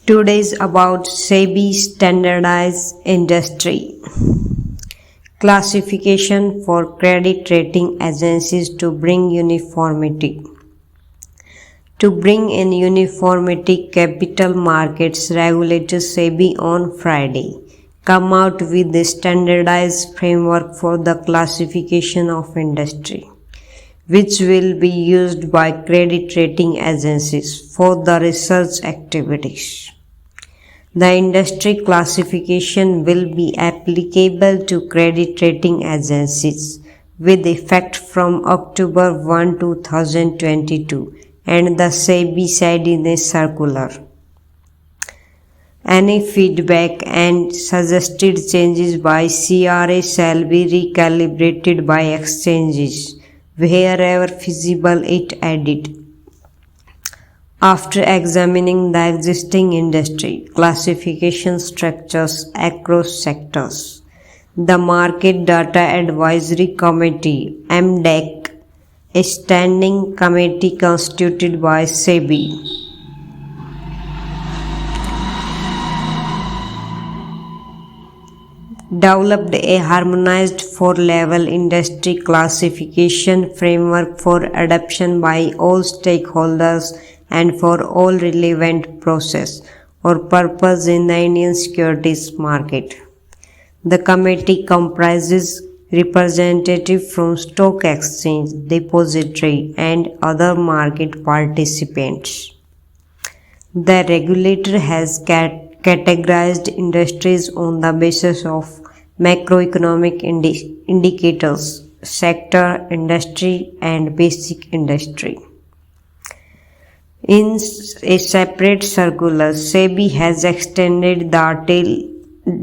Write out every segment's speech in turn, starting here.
Today is about SEBI Standardize industry. Classification for credit rating agencies to bring uniformity. To bring in uniformity, capital markets regulator SEBI on Friday come out with the standardized framework for the classification of industry, which will be used by credit rating agencies for the research activities. The industry classification will be applicable to credit rating agencies with effect from October 1, 2022, and the SEBI said in a circular. Any feedback and suggested changes by CRA shall be recalibrated by exchanges wherever feasible, it added. After examining the existing industry classification structures across sectors, the Market Data Advisory Committee (MDAC), a standing committee constituted by SEBI, developed a harmonized 4-level industry classification framework for adoption by all stakeholders and for all relevant process or purpose in the Indian securities market. The committee comprises representatives from stock exchange, depository, and other market participants. The regulator has categorized industries on the basis of macroeconomic indicators, sector, industry, and basic industry. In a separate circular, SEBI has extended the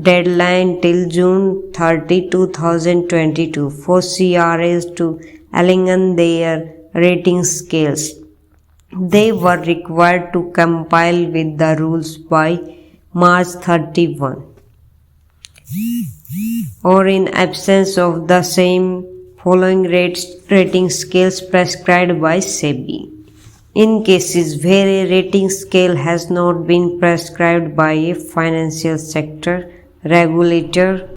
deadline till June 30, 2022 for CRAs to align their rating scales. They were required to comply with the rules by March 31, or in absence of the same, following rating scales prescribed by SEBI. In cases where a rating scale has not been prescribed by a financial sector regulator,